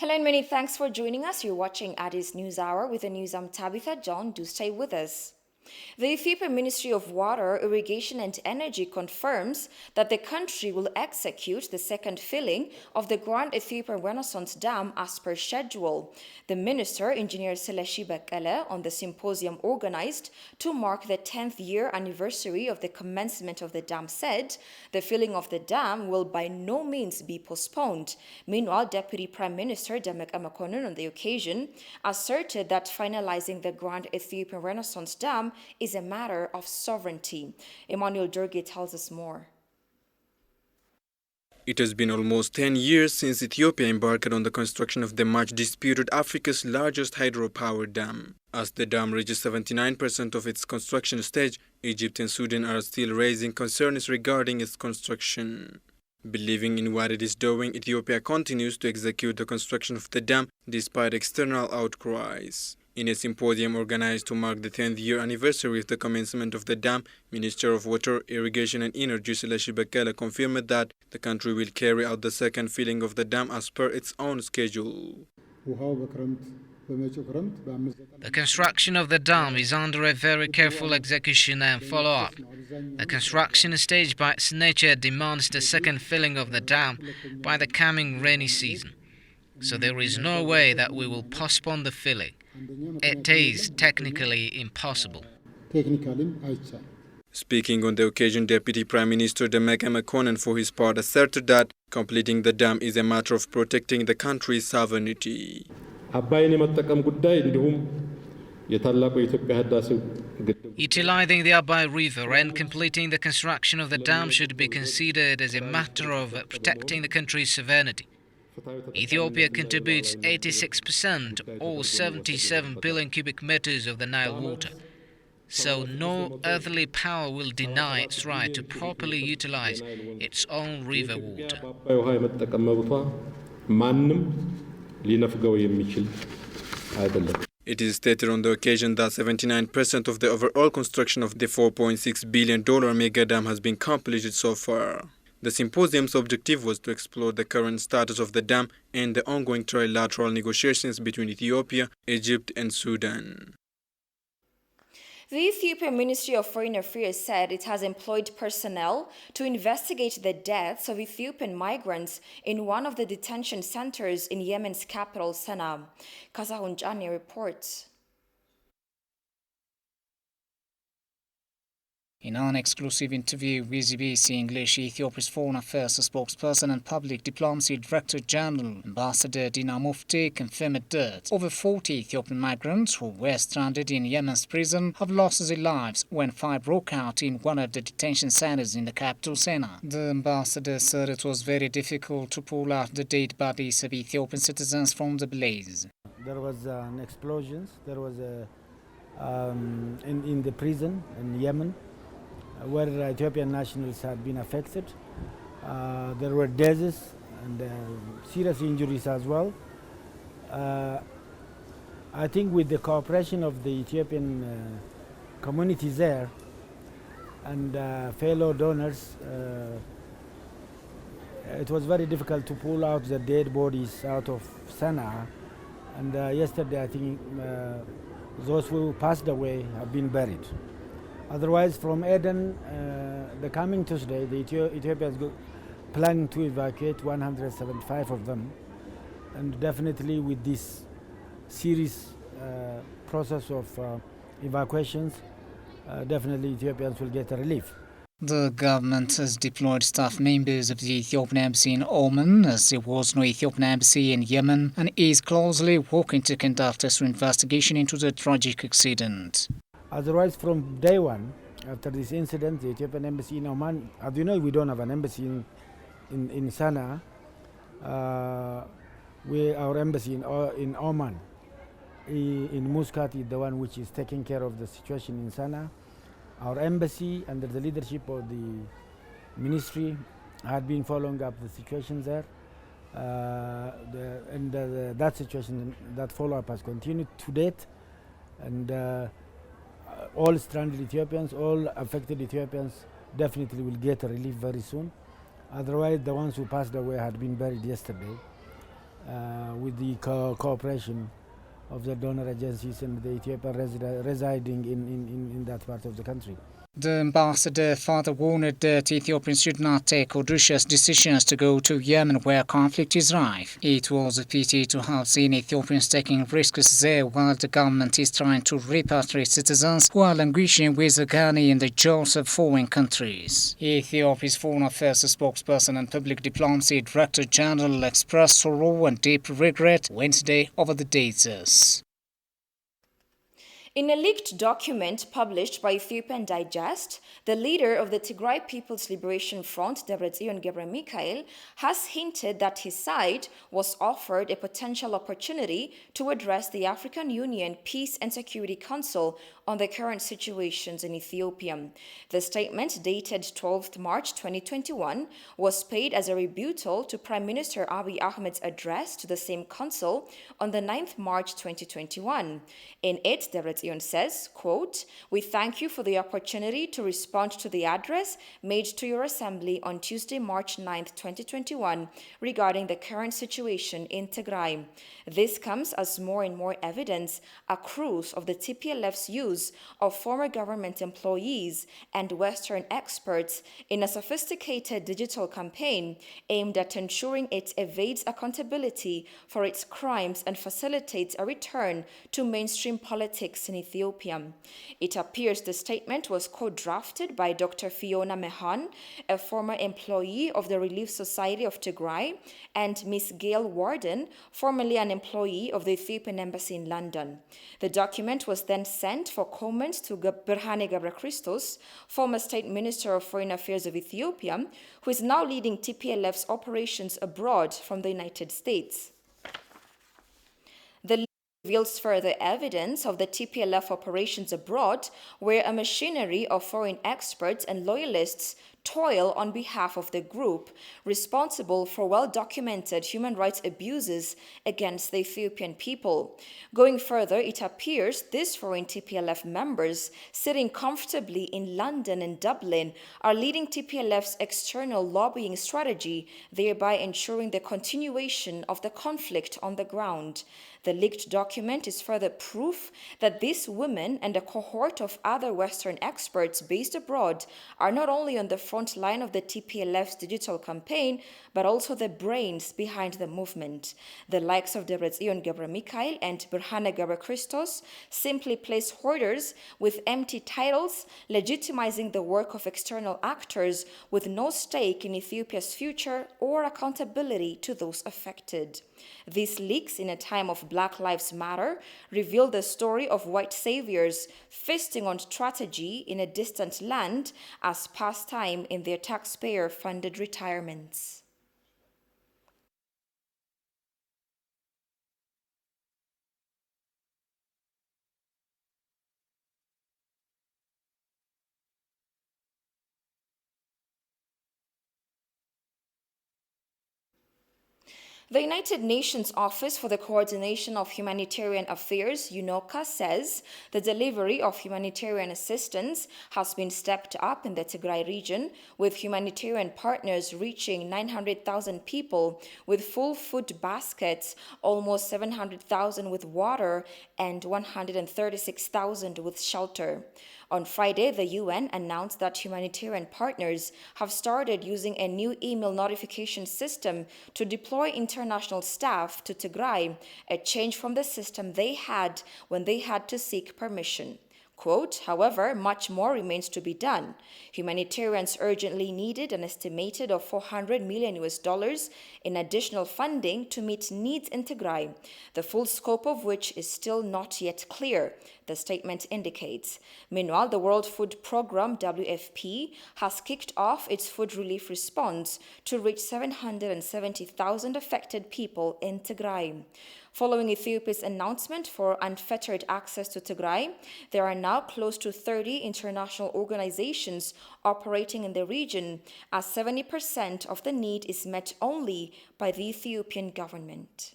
Hello and many thanks for joining us. You're watching Addis News Hour with the news. I'm Tabitha John. Do stay with us. The Ethiopian Ministry of Water, Irrigation and Energy confirms that the country will execute the second filling of the Grand Ethiopian Renaissance Dam as per schedule. The minister, Engineer Seleshi Bekele, on the symposium organized to mark the 10th year anniversary of the commencement of the dam said the filling of the dam will by no means be postponed. Meanwhile, Deputy Prime Minister Demek Amakonnen on the occasion asserted that finalizing the Grand Ethiopian Renaissance Dam is a matter of sovereignty. Emmanuel Durge tells us more. It has been almost 10 years since Ethiopia embarked on the construction of the much disputed Africa's largest hydropower dam. As the dam reaches 79% of its construction stage, Egypt and Sudan are still raising concerns regarding its construction. Believing in what it is doing, Ethiopia continues to execute the construction of the dam despite external outcries. In a symposium organized to mark the 10th year anniversary of the commencement of the dam, Minister of Water, Irrigation and Energy Seleshi Bekele confirmed that the country will carry out the second filling of the dam as per its own schedule. The construction of the dam is under a very careful execution and follow-up. The construction stage by its nature demands the second filling of the dam by the coming rainy season. So there is no way that we will postpone the filling. It is technically impossible. Speaking on the occasion, Deputy Prime Minister Demek Amakonnen for his part asserted that completing the dam is a matter of protecting the country's sovereignty. Utilizing the Abai River and completing the construction of the dam should be considered as a matter of protecting the country's sovereignty. Ethiopia contributes 86% or 77 billion cubic meters of the Nile water. So no earthly power will deny its right to properly utilize its own river water. It is stated on the occasion that 79% of the overall construction of the $4.6 billion mega dam has been completed so far. The symposium's objective was to explore the current status of the dam and the ongoing trilateral negotiations between Ethiopia, Egypt and Sudan. The Ethiopian Ministry of Foreign Affairs said it has employed personnel to investigate the deaths of Ethiopian migrants in one of the detention centers in Yemen's capital, Sana'a. Kazahun Jani reports. In an exclusive interview with BBC English, Ethiopia's Foreign Affairs spokesperson and Public Diplomacy Director General Ambassador Dina Mufti confirmed that over 40 Ethiopian migrants who were stranded in Yemen's prison have lost their lives when fire broke out in one of the detention centers in the capital, Sana'a. The ambassador said it was very difficult to pull out the dead bodies of Ethiopian citizens from the blaze. There was an explosion. There was in the prison in Yemen, where Ethiopian nationals had been affected. There were deaths and serious injuries as well. I think with the cooperation of the Ethiopian communities there and fellow donors, it was very difficult to pull out the dead bodies out of Sana'a. And yesterday, I think those who passed away have been buried. Otherwise, from Aden, the coming Tuesday, Ethiopia is planning to evacuate 175 of them. And definitely with this series process of evacuations, definitely Ethiopians will get a relief. The government has deployed staff members of the Ethiopian embassy in Oman, as there was no Ethiopian embassy in Yemen, and is closely working to conduct an investigation into the tragic accident. Otherwise, from day one, after this incident, the Ethiopian embassy in Oman, as you know, we don't have an embassy in Sana'a. Our embassy in Oman, in Muscat, is the one which is taking care of the situation in Sana'a. Our embassy, under the leadership of the ministry, had been following up the situation there. That situation, that follow-up has continued to date. And all stranded Ethiopians, all affected Ethiopians definitely will get a relief very soon. Otherwise, the ones who passed away had been buried yesterday. with the cooperation of the donor agencies and the Ethiopian residing in that part of the country. The ambassador further warned that Ethiopians should not take audacious decisions to go to Yemen where conflict is rife. It was a pity to have seen Ethiopians taking risks there while the government is trying to repatriate citizens who are languishing with agony in the jaws of foreign countries. Ethiopia's Foreign Affairs spokesperson and Public Diplomacy Director General expressed sorrow and deep regret Wednesday over the dates. In a leaked document published by Ethiopian Digest, the leader of the Tigray People's Liberation Front, Debretsion Gebremichael, has hinted that his side was offered a potential opportunity to address the African Union Peace and Security Council on the current situations in Ethiopia. The statement, dated 12th March 2021, was paid as a rebuttal to Prime Minister Abiy Ahmed's address to the same council on the 9th March 2021. In it, Debretsion says, quote, "We thank you for the opportunity to respond to the address made to your assembly on Tuesday, March 9th, 2021, regarding the current situation in Tigray. This comes as more and more evidence accrues of the TPLF's use of former government employees and Western experts in a sophisticated digital campaign aimed at ensuring it evades accountability for its crimes and facilitates a return to mainstream politics in Ethiopia." It appears the statement was co-drafted by Dr. Fiona Mehan, a former employee of the Relief Society of Tigray, and Ms. Gail Warden, formerly an employee of the Ethiopian Embassy in London. The document was then sent for comment to Birhane Ghebrekristos, former State Minister of Foreign Affairs of Ethiopia, who is now leading TPLF's operations abroad from the United States. The reveals further evidence of the TPLF operations abroad, where a machinery of foreign experts and loyalists toil on behalf of the group, responsible for well-documented human rights abuses against the Ethiopian people. Going further, it appears these foreign TPLF members, sitting comfortably in London and Dublin, are leading TPLF's external lobbying strategy, thereby ensuring the continuation of the conflict on the ground. The leaked document is further proof that these women and a cohort of other Western experts based abroad are not only on the front line of the TPLF's digital campaign, but also the brains behind the movement. The likes of Debretsion Gebremichael and Birhane Ghebrekristos simply place hoarders with empty titles, legitimizing the work of external actors with no stake in Ethiopia's future or accountability to those affected. These leaks, in a time of Black Lives Matter, reveal the story of white saviors feasting on strategy in a distant land as pastime in their taxpayer-funded retirements. The United Nations Office for the Coordination of Humanitarian Affairs, UNOCHA, says the delivery of humanitarian assistance has been stepped up in the Tigray region, with humanitarian partners reaching 900,000 people with full food baskets, almost 700,000 with water, and 136,000 with shelter. On Friday, the UN announced that humanitarian partners have started using a new email notification system to deploy international staff to Tigray, a change from the system they had when they had to seek permission. Quote, "However, much more remains to be done. Humanitarians urgently needed an estimated of $400 million in additional funding to meet needs in Tigray, the full scope of which is still not yet clear," the statement indicates. Meanwhile, the World Food Programme, WFP, has kicked off its food relief response to reach 770,000 affected people in Tigray. Following Ethiopia's announcement for unfettered access to Tigray, there are now close to 30 international organizations operating in the region, as 70% of the need is met only by the Ethiopian government.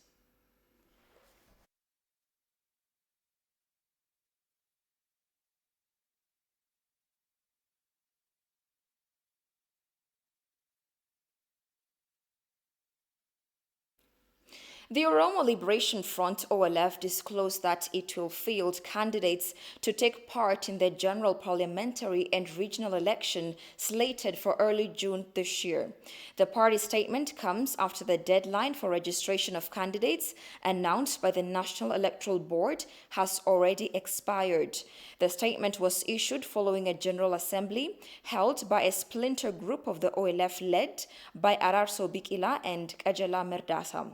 The Oromo Liberation Front OLF disclosed that it will field candidates to take part in the general parliamentary and regional election slated for early June this year. The party statement comes after the deadline for registration of candidates announced by the National Electoral Board has already expired. The statement was issued following a General Assembly held by a splinter group of the OLF led by Ararso Bikila and Kajala Merdasa.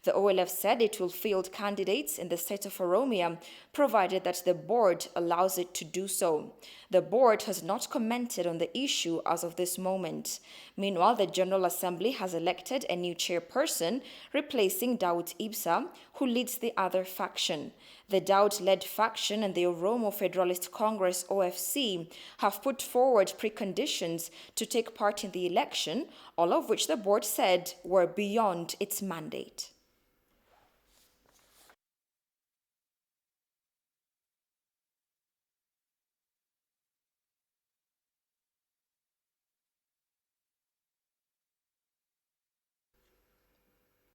The OLF said it will field candidates in the state of Oromia, provided that the board allows it to do so. The board has not commented on the issue as of this moment. Meanwhile, the General Assembly has elected a new chairperson, replacing Daud Ibsa, who leads the other faction. The Daud-led faction and the Oromo Federalist Congress OFC have put forward preconditions to take part in the election, all of which the board said were beyond its mandate.